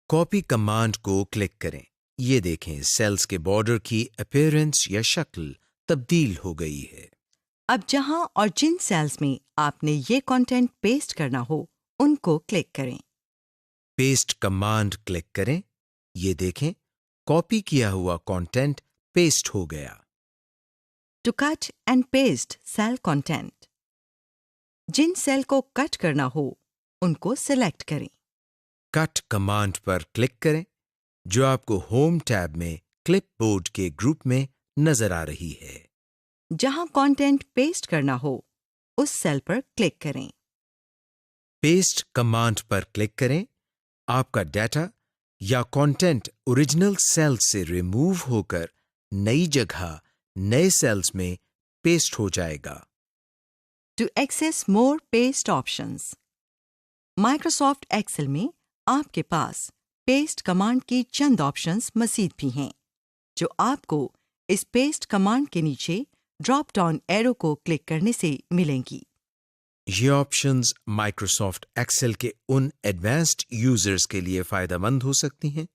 کاپی کمانڈ کو کلک کریں، یہ دیکھیں سیلز کے بارڈر کی اپیرنس یا شکل تبدیل ہو گئی ہے۔ اب جہاں اور جن سیلز میں آپ نے یہ کانٹینٹ پیسٹ کرنا ہو ان کو کلک کریں۔ پیسٹ کمانڈ کلک کریں، یہ دیکھیں کاپی کیا ہوا کانٹینٹ پیسٹ ہو گیا۔ To cut and paste cell content, جن سیل کو کٹ کرنا ہو ان کو سلیکٹ کریں۔ کٹ کمانڈ پر کلک کریں، جو آپ کو ہوم ٹیب میں کلپ بورڈ کے گروپ میں نظر آ رہی ہے۔ جہاں کانٹینٹ پیسٹ کرنا ہو اس سیل پر کلک کریں۔ پیسٹ کمانڈ پر کلک کریں، آپ کا ڈیٹا یا کانٹینٹ اوریجنل سیل سے ریموو ہو کر نئی جگہ نئے سیلز میں پیسٹ ہو جائے گا۔ To access more paste options, Microsoft Excel میں آپ کے پاس پیسٹ کمانڈ کی چند آپشنز مزید بھی ہیں، جو آپ کو اس پیسٹ کمانڈ کے نیچے ڈراپ ڈاؤن ایرو کو کلک کرنے سے ملیں گی۔ یہ آپشنز مائکروسافٹ ایکسل کے ان ایڈوانسڈ یوزرز کے لیے فائدہ مند ہو سکتی ہیں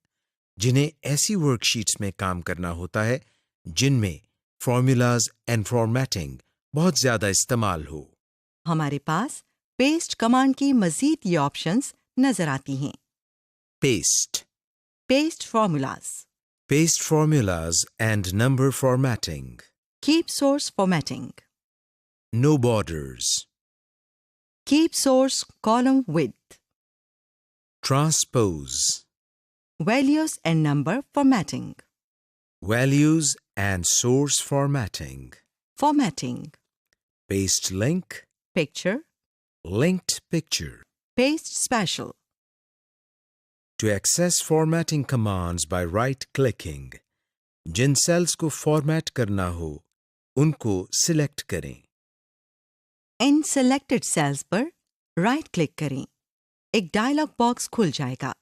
جنہیں ایسی ورک شیٹس میں کام کرنا ہوتا ہے جن میں فارمولاز اینڈ فارمیٹنگ بہت زیادہ استعمال ہو۔ ہمارے پاس پیسٹ کمانڈ کی مزید یہ آپشنز نظر آتی ہیں۔ Paste formulas and number formatting, keep source formatting, no borders, keep source column width، transpose, values and number formatting، values and source formatting، formatting، paste link، picture، linked picture۔ paste special، To access formatting commands by right-clicking، جن سیلز کو فارمیٹ کرنا ہو ان کو سلیکٹ کریں۔ ان سلیکٹڈ سیلز پر رائٹ کلک کریں، ایک ڈائلاگ باکس کھل جائے گا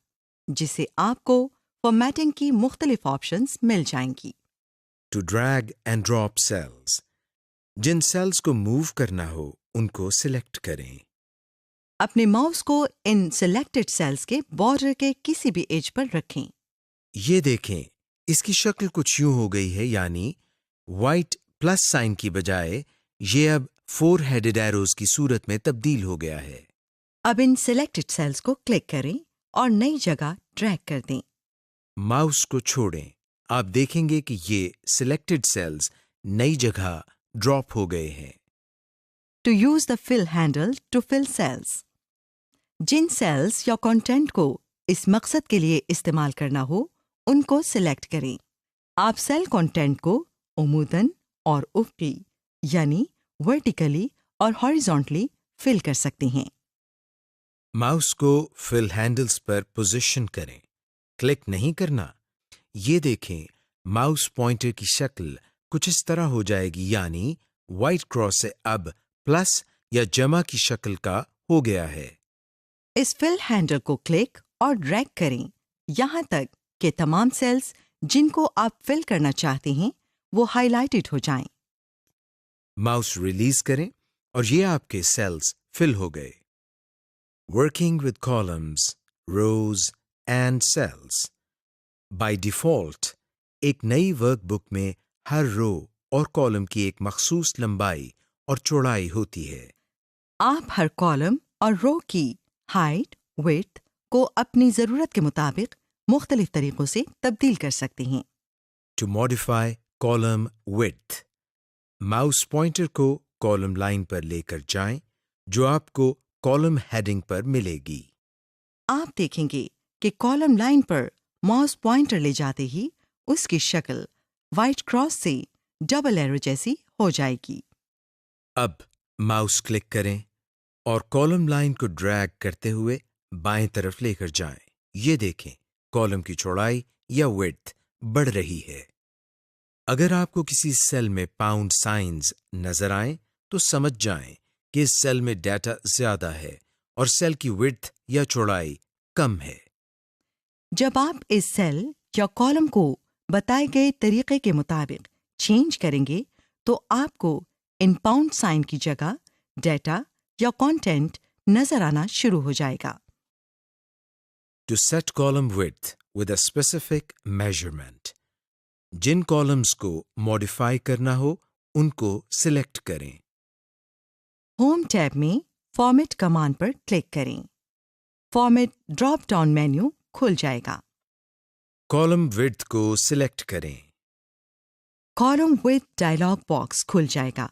جس سے آپ کو فارمیٹنگ کی مختلف آپشنز مل جائیں گی۔ To drag and drop cells، جن سیلز کو موو کرنا ہو ان کو سلیکٹ کریں۔ اپنے ماؤس کو ان سلیکٹڈ سیلز کے بارڈر کے کسی بھی ایج پر رکھیں۔ یہ دیکھیں اس کی شکل کچھ یوں ہو گئی ہے، یعنی وائٹ پلس سائن کی بجائے یہ اب 4 headed arrows کی صورت میں تبدیل ہو گیا ہے۔ اب ان سلیکٹڈ سیلز کو کلک کریں اور نئی جگہ ڈریگ کر دیں۔ ماؤس کو چھوڑیں، آپ دیکھیں گے کہ یہ سلیکٹڈ سیلز نئی جگہ ڈراپ ہو گئے ہیں۔ To use the fill handle to fill cells, جن سیلز یا کانٹینٹ کو اس مقصد کے لیے استعمال کرنا ہو ان کو سلیکٹ کریں۔ آپ سیل کانٹینٹ کو عموداً اور افقی یعنی ورٹیکلی اور ہاریزونٹلی فل کر سکتے ہیں۔ ماؤس کو فل ہینڈلز پر پوزیشن کریں، کلک نہیں کرنا۔ یہ دیکھیں ماؤس پوائنٹر کی شکل کچھ اس طرح ہو جائے گی، یعنی وائٹ کراس سے اب پلس یا جمع کی شکل کا ہو گیا ہے۔ اس فل ہینڈل کو کلک اور ڈریگ کریں یہاں تک کہ تمام سیلز جن کو آپ فل کرنا چاہتے ہیں وہ ہائی لائٹڈ ہو جائیں۔ ماؤس ریلیز کریں اور یہ آپ کے سیلز فل ہو گئے۔ Working with columns, rows and cells, by default ایک نئی ورک بک میں ہر رو اور کالم کی ایک مخصوص لمبائی اور چوڑائی ہوتی ہے۔ آپ ہر کالم اور رو کی ہائٹ، ویڈتھ کو اپنی ضرورت کے مطابق مختلف طریقوں سے تبدیل کر سکتے ہیں۔ To modify column width، mouse pointer کو کالم لائن پر لے کر جائیں جو آپ کو کالم ہیڈنگ پر ملے گی۔ آپ دیکھیں گے کہ کالم لائن پر ماؤس پوائنٹر لے جاتے ہی اس کی شکل وائٹ کراس سے ڈبل ایرو جیسی ہو جائے گی۔ اب ماؤس کلک کریں اور کالم لائن کو ڈریگ کرتے ہوئے بائیں طرف لے کر جائیں. یہ دیکھیں کالم کی چوڑائی یا width بڑھ رہی ہے. اگر آپ کو کسی سیل میں پاؤنڈ سائنز نظر آئیں تو سمجھ جائیں کہ اس سیل میں ڈیٹا زیادہ ہے اور سیل کی width یا چوڑائی کم ہے. جب آپ اس سیل یا کالم کو بتائے گئے طریقے کے مطابق چینج کریں گے تو آپ کو ان پاؤنڈ سائن کی جگہ ڈیٹا یا کانٹینٹ نظر آنا شروع ہو جائے گا. To set column width with a specific measurement. جن کالمز کو ماڈیفائی کرنا ہو ان کو سلیکٹ کریں. ہوم ٹیب میں فارمیٹ کمانڈ پر کلک کریں. فارمیٹ ڈراپ ڈاؤن مینیو کھل جائے گا. کالم width کو سلیکٹ کریں. کالم وتھ ڈائلاگ باکس کھل جائے گا.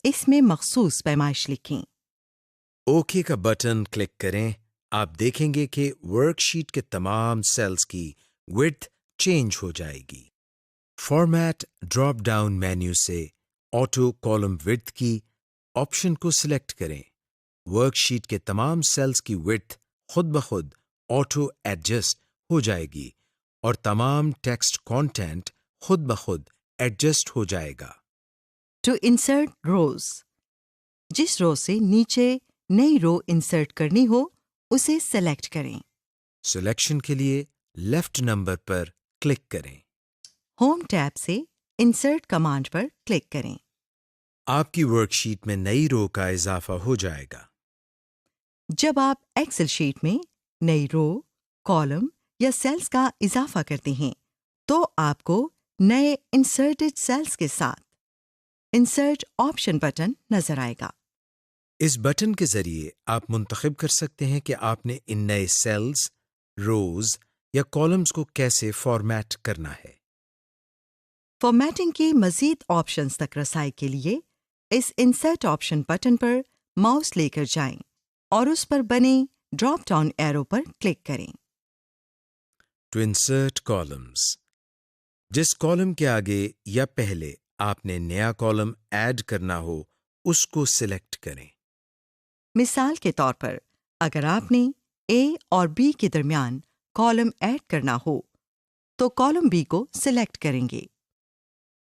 اس میں مخصوص پیمائش لکھیں. اوکے کا بٹن کلک کریں. آپ دیکھیں گے کہ ورک شیٹ کے تمام سیلز کی width چینج ہو جائے گی. فارمیٹ ڈراپ ڈاؤن مینیو سے آٹو کالم width کی آپشن کو سلیکٹ کریں. ورک شیٹ کے تمام سیلز کی width خود بخود آٹو ایڈجسٹ ہو جائے گی اور تمام ٹیکسٹ کانٹینٹ خود بخود ایڈجسٹ ہو جائے گا. ٹو انسرٹ روز. جس رو سے نیچے نئی رو انسرٹ کرنی ہو اسے سلیکٹ کریں. سلیکشن کے لیے لیفٹ نمبر پر کلک کریں. ہوم ٹیب سے انسرٹ کمانڈ پر کلک کریں. آپ کی ورک شیٹ میں نئی رو کا اضافہ ہو جائے گا. جب آپ ایکسل شیٹ میں نئی رو، کالم یا سیلز کا اضافہ کرتے ہیں تو آپ کو نئے انسرٹڈ سیلز کے ساتھ انسرٹ آپشن بٹن نظر آئے گا. اس بٹن کے ذریعے آپ منتخب کر سکتے ہیں کہ آپ نے ان نئے سیلز، روز یا کالمز کو کیسے فارمیٹ کرنا ہے. فارمیٹنگ کی مزید آپشنز تک رسائی کے لیے اس انسرٹ آپشن بٹن پر ماؤس لے کر جائیں اور اس پر بنے ڈراپ ڈاؤن ایرو پر کلک کریں. To insert columns. جس کالم کے آگے یا پہلے آپ نے نیا کالم ایڈ کرنا ہو اس کو سلیکٹ کریں. مثال کے طور پر اگر آپ نے اے اور بی کے درمیان کالم ایڈ کرنا ہو تو کالم بی کو سلیکٹ کریں گے.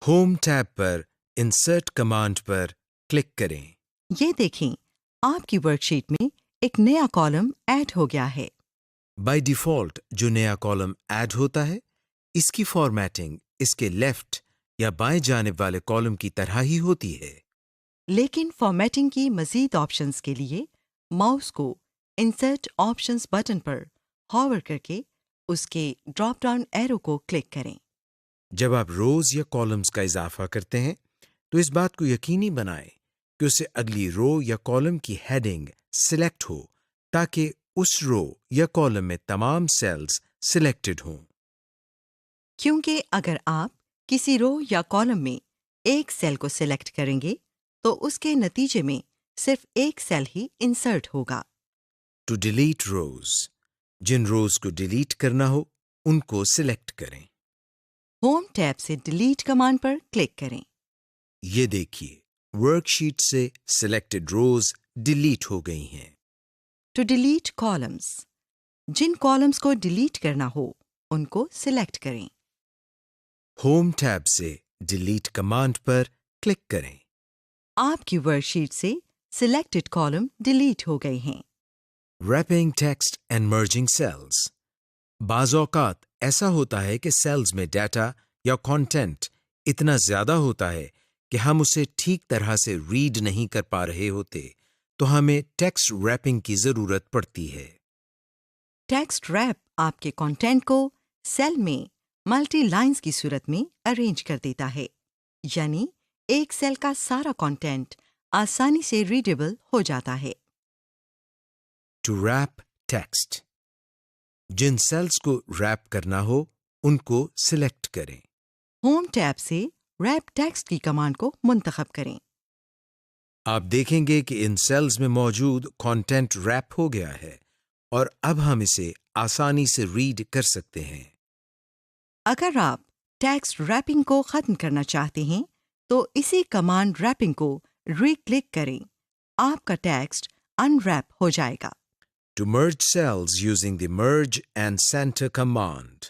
ہوم ٹیب پر انسرٹ کمانڈ پر کلک کریں. یہ دیکھیں آپ کی ورک شیٹ میں ایک نیا کالم ایڈ ہو گیا ہے. بائی ڈیفالٹ جو نیا کالم ایڈ ہوتا ہے اس کی فارمیٹنگ اس کے لیفٹ یا بائیں جانب والے کالم کی طرح ہی ہوتی ہے. لیکن فارمیٹنگ کی مزید آپشنز کے لیے ماؤس کو انسرٹ آپشنز بٹن پر ہاور کر کے اس کے ڈراپ ڈاؤن ایرو کو کلک کریں. جب آپ روز یا کالمز کا اضافہ کرتے ہیں تو اس بات کو یقینی بنائیں کہ اسے اگلی رو یا کالم کی ہیڈنگ سلیکٹ ہو تاکہ اس رو یا کالم میں تمام سیلز سلیکٹڈ ہوں. کیونکہ اگر آپ کسی رو یا کالم میں ایک سیل کو سلیکٹ کریں گے تو اس کے نتیجے میں صرف ایک سیل ہی انسرٹ ہوگا. ٹو ڈیلیٹ روز. جن روز کو ڈیلیٹ کرنا ہو ان کو سلیکٹ کریں. ہوم ٹیب سے ڈیلیٹ کمانڈ پر کلک کریں. یہ دیکھیے ورک شیٹ سے سلیکٹڈ روز ڈیلیٹ ہو گئی ہیں. To delete columns. جن کالمز کو ڈیلیٹ کرنا ہو ان کو سلیکٹ کریں. ہوم ٹیب سے ڈیلیٹ کمانڈ پر کلک کریں. آپ کی ورک شیٹ سے سلیکٹڈ کالم ڈیلیٹ ہو گئے ہیں. Wrapping text and merging cells. بعض اوقات ایسا ہوتا ہے کہ سیلز میں ڈیٹا یا کانٹینٹ اتنا زیادہ ہوتا ہے کہ ہم اسے ٹھیک طرح سے ریڈ نہیں کر پا رہے ہوتے تو ہمیں ٹیکسٹ ریپنگ کی ضرورت پڑتی ہے. ٹیکسٹ ریپ آپ کے کانٹینٹ کو سیل میں ملٹی لائنز کی صورت میں ارینج کر دیتا ہے، یعنی ایک سیل کا سارا کانٹینٹ آسانی سے ریڈیبل ہو جاتا ہے. To wrap text. جن سیلز کو ریپ کرنا ہو ان کو سلیکٹ کریں. ہوم ٹیب سے ریپ ٹیکسٹ کی کمانڈ کو منتخب کریں. آپ دیکھیں گے کہ ان سیلز میں موجود کانٹینٹ ریپ ہو گیا ہے اور اب ہم اسے آسانی سے ریڈ کر سکتے ہیں. اگر آپ ٹیکسٹ ریپنگ کو ختم کرنا چاہتے ہیں تو اسی کمانڈ ریپنگ کو ری کلک کریں. آپ کا ٹیکسٹ ان ریپ ہو جائے گا. To merge cells using the merge and center command.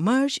Merge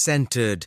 centered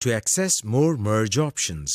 To access more merge options,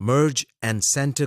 Merge and Center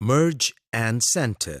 Merge and Center.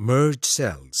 Merge cells.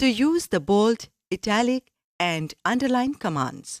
To use the bold, italic and underline commands.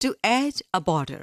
To add a border.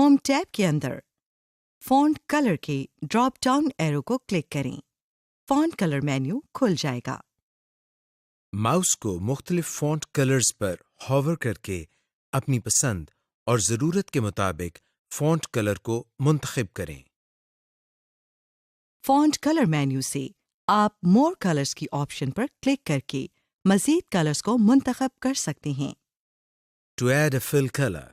Home tab کے اندر فونٹ کلر کے ڈراپ ڈاؤن ایرو کو کلک کریں. فونٹ کلر مینیو کھل جائے گا. ماؤس کو مختلف فونٹ کلرز پر ہوور کر کے اپنی پسند اور ضرورت کے مطابق فونٹ کلر کو منتخب کریں. فونٹ کلر مینیو سے آپ مور کلرز کی آپشن پر کلک کر کے مزید کلرز کو منتخب کر سکتے ہیں. To add a fill colour,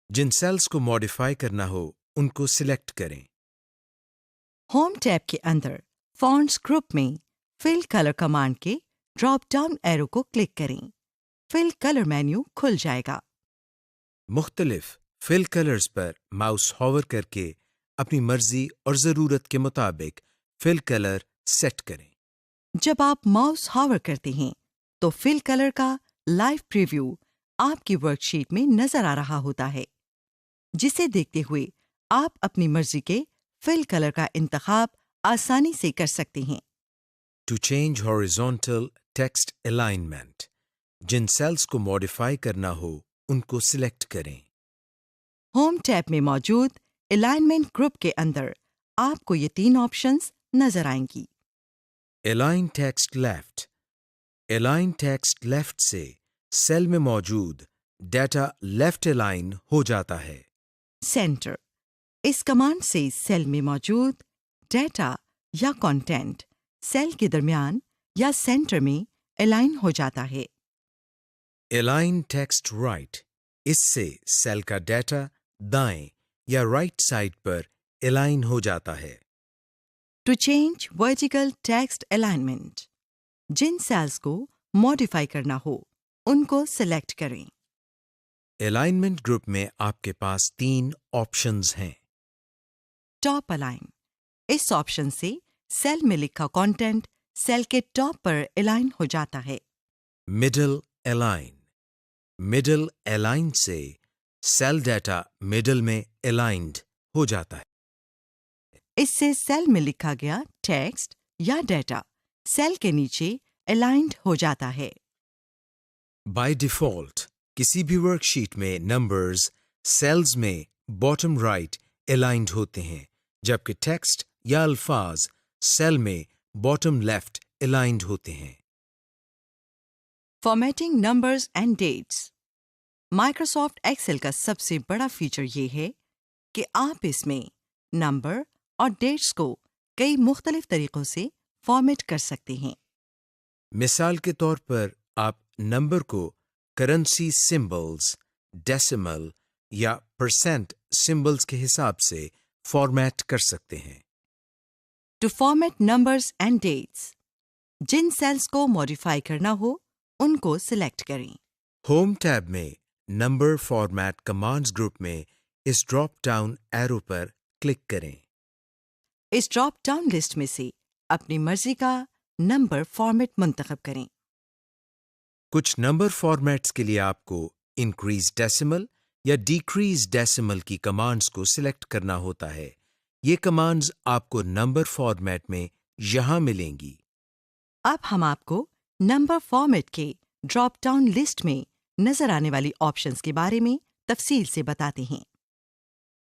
جن سیلز کو ماڈیفائی کرنا ہو ان کو سلیکٹ کریں. ہوم ٹیب کے اندر فونٹس گروپ میں فل کلر کمانڈ کے ڈراپ ڈاؤن ایرو کو کلک کریں. فل کلر مینیو کھل جائے گا. مختلف فل کلرز پر ماؤس ہوور کر کے اپنی مرضی اور ضرورت کے مطابق فل کلر سیٹ کریں. جب آپ ماؤس ہاور کرتے ہیں تو فل کلر کا لائیو پریویو آپ کی ورک شیٹ میں نظر آ رہا ہوتا ہے، جسے دیکھتے ہوئے آپ اپنی مرضی کے فل کلر کا انتخاب آسانی سے کر سکتے ہیں. To change horizontal text alignment, جن سیلز کو ماڈیفائی کرنا ہو ان کو سلیکٹ کریں. ہوم ٹیب میں موجود الائنمنٹ گروپ کے اندر آپ کو یہ 3 آپشنز نظر آئیں گی. Align text left, align text left سے سیل میں موجود ڈیٹا لیفٹ الائن ہو جاتا ہے. سینٹر، اس کمانڈ سے سیل میں موجود ڈیٹا یا کنٹینٹ سیل کے درمیان یا سینٹر میں الائن ہو جاتا ہے. الائن ٹیکسٹ رائٹ، اس سے سیل کا ڈیٹا دائیں یا رائٹ سائڈ پر الائن ہو جاتا ہے. To change vertical text alignment, جن سیلز کو ماڈیفائی کرنا ہو ان کو سلیکٹ کریں. الائنمنٹ گروپ میں آپ کے پاس 3 آپشنز ہیں. ٹاپ الائن، اس آپشن سے سیل میں لکھا کانٹینٹ سیل کے ٹاپ پر الائن ہو جاتا ہے. مڈل الائن، مڈل الائن سے سیل ڈیٹا مڈل میں الائنڈ ہو جاتا ہے. اس سے سیل میں لکھا گیا ٹیکسٹ یا ڈیٹا سیل کے نیچے الائنڈ ہو جاتا ہے. بائی ڈیفالٹ کسی بھی ورک شیٹ میں نمبرز سیلز میں باٹم رائٹ الائنڈ ہوتے ہیں، جبکہ ٹیکسٹ یا الفاظ سیل میں باٹم لیفٹ الائنڈ ہوتے ہیں. Formatting numbers and dates, Microsoft Excel کا سب سے بڑا فیچر یہ ہے کہ آپ اس میں نمبر اور ڈیٹس کو کئی مختلف طریقوں سے فارمیٹ کر سکتے ہیں. مثال کے طور پر آپ نمبر کو کرنسی سمبلز، ڈیسیمل یا پرسنٹ سمبلز کے حساب سے فارمیٹ کر سکتے ہیں. To format numbers and dates, جن سیلز کو ماڈیفائی کرنا ہو ان کو سلیکٹ کریں. ہوم ٹیب میں نمبر فارمیٹ کمانڈز گروپ میں اس ڈراپ ڈاؤن ایرو پر کلک کریں. اس ڈراپ ڈاؤن لسٹ میں سے اپنی مرضی کا نمبر فارمیٹ منتخب کریں. کچھ نمبر فارمیٹس کے لیے آپ کو انکریز ڈیسیمل یا ڈیکریز ڈیسیمل کی کمانڈز کو سلیکٹ کرنا ہوتا ہے. یہ کمانڈز آپ کو نمبر فارمیٹ میں یہاں ملیں گی. اب ہم آپ کو نمبر فارمیٹ کے ڈراپ ڈاؤن لسٹ میں نظر آنے والی آپشنز کے بارے میں تفصیل سے بتاتے ہیں.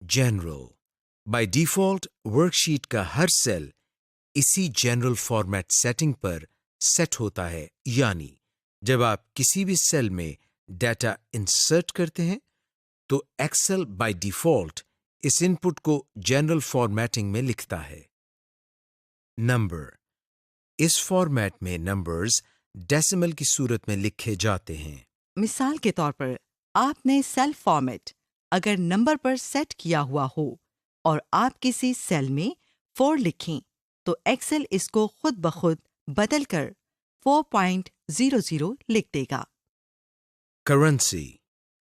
General, by default work sheet کا ہر سیل اسی جنرل فارمیٹ سیٹنگ پر سیٹ ہوتا ہے، یعنی جب آپ کسی بھی سیل میں ڈیٹا انسرٹ کرتے ہیں تو ایکسل بائی ڈیفالٹ اس ان پٹ کو جنرل فارمیٹنگ میں لکھتا ہے. نمبر، اس فارمیٹ میں نمبرز ڈیسیمل کی صورت میں لکھے جاتے ہیں. مثال کے طور پر آپ نے سیل فارمیٹ اگر نمبر پر سیٹ کیا ہوا ہو اور آپ کسی سیل میں 4 لکھیں تو ایکسل اس کو خود بخود بدل کر 4.00 لکھ دے گا. کرنسی،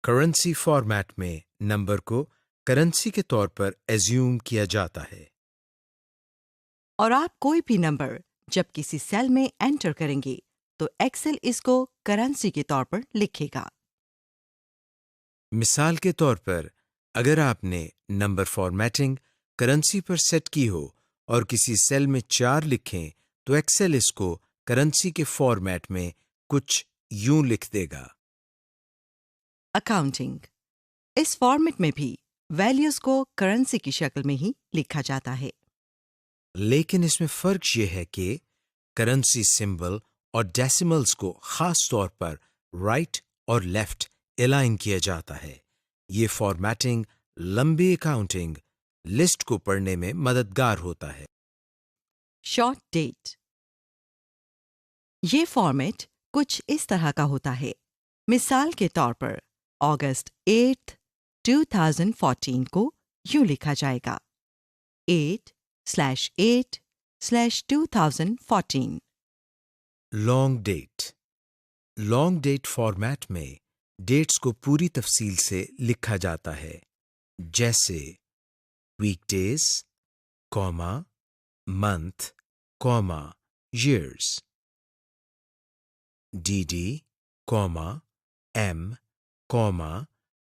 کرنسی فارمیٹ میں نمبر کو کرنسی کے طور پر ایزیوم کیا جاتا ہے. اور آپ کوئی بھی نمبر جب کسی سیل میں انٹر کریں گے تو ایکسل اس کو کرنسی کے طور پر لکھے گا. مثال کے طور پر اگر آپ نے نمبر فارمیٹنگ کرنسی پر سیٹ کی ہو اور کسی سیل میں 4 لکھیں تو ایکسل اس کو کرنسی کے فارمیٹ میں کچھ یوں لکھ دے گا. اکاؤنٹنگ، اس فارمیٹ میں بھی ویلیوز کو کرنسی کی شکل میں ہی لکھا جاتا ہے. لیکن اس میں فرق یہ ہے کہ کرنسی سمبل اور ڈیسیملز کو خاص طور پر رائٹ اور لیفٹ الائن کیا جاتا ہے. یہ فارمیٹنگ لمبی اکاؤنٹنگ لسٹ کو پڑھنے میں مددگار ہوتا ہے. Short date. یہ فارمیٹ کچھ اس طرح کا ہوتا ہے. مثال کے طور پر اگست 8 2014 کو یوں لکھا جائے گا 8/8/2014. Long date. Long date format میں ڈیٹس کو پوری تفصیل سے لکھا جاتا ہے، جیسے weekdays, month, years. DD, M,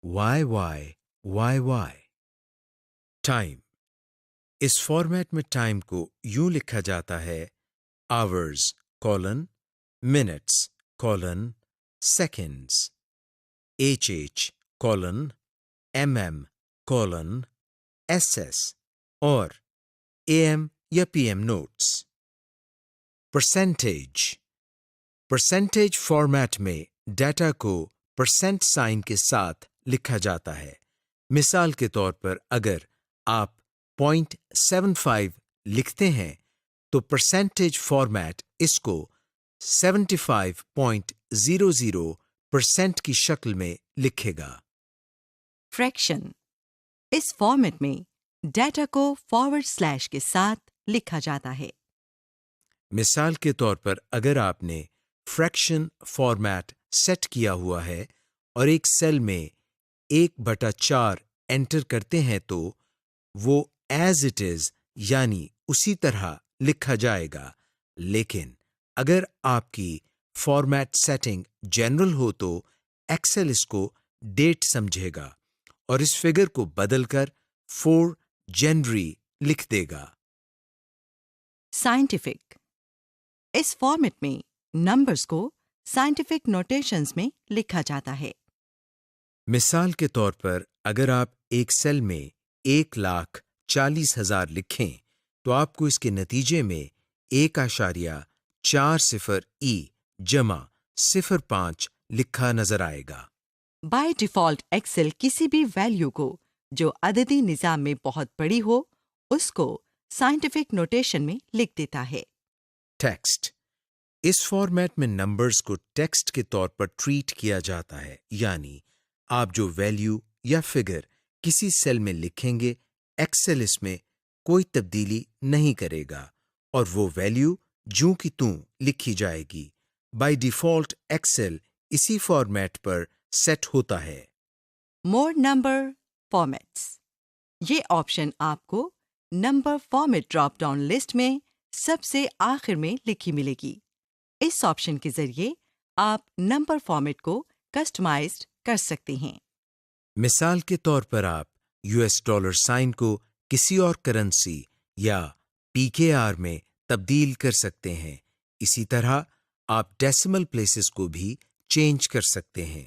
YY. Time. اس فارمیٹ میں ٹائم کو یوں لکھا جاتا ہے hours minutes seconds. HH, MM, SS اور AM یا PM نوٹس. پرسنٹیج فارمیٹ میں ڈیٹا کو پرسنٹ سائن کے ساتھ لکھا جاتا ہے. مثال کے طور پر اگر آپ 0.75 لکھتے ہیں تو پرسنٹیج فارمیٹ اس کو 75.00% کی شکل میں لکھے گا. فریکشن. اس فارمیٹ میں ڈیٹا کو فارورڈ سلیش کے ساتھ لکھا جاتا ہے. مثال کے طور پر اگر آپ نے فریکشن فارمیٹ سیٹ کیا ہوا ہے اور ایک سیل میں 1/4 انٹر کرتے ہیں تو وہ ایز اٹ از یعنی اسی طرح لکھا جائے گا. لیکن اگر آپ کی فارمیٹ سیٹنگ جنرل ہو تو ایکسل اس کو ڈیٹ سمجھے گا اور اس فگر کو بدل کر 4 جنوری لکھ دے گا. سائنٹیفک. اس فارمیٹ میں نمبرز کو سائنٹیفک نوٹیشنز میں لکھا جاتا ہے. مثال کے طور پر اگر آپ ایک سیل میں 1,40,000 لکھیں تو آپ کو اس کے نتیجے میں 1.40E جمع 05 لکھا نظر آئے گا. بائی ڈیفالٹ ایکسل کسی بھی ویلیو کو جو عددی نظام میں بہت بڑی ہو اس کو سائنٹیفک نوٹیشن میں لکھ دیتا ہے. ٹیکسٹ. اس فارمیٹ میں نمبرز کو ٹیکسٹ کے طور پر ٹریٹ کیا جاتا ہے، یعنی آپ جو ویلیو یا فگر کسی سیل میں لکھیں گے ایکسل اس میں کوئی تبدیلی نہیں کرے گا اور وہ ویلیو جوں کی توں لکھی جائے گی. بائی ڈیفالٹ ایکسل اسی فارمیٹ پر سیٹ ہوتا ہے. More number formats. یہ آپشن آپ کو number format drop down list میں سب سے آخر میں لکھی ملے گی. اس آپشن کے ذریعے آپ نمبر فارمیٹ کو کسٹمائزڈ کر سکتے ہیں. مثال کے طور پر آپ $، سائن کو کسی اور کرنسی یا PKR میں تبدیل کر سکتے ہیں. اسی طرح آپ ڈیسیمل پلیسز کو بھی چینج کر سکتے ہیں.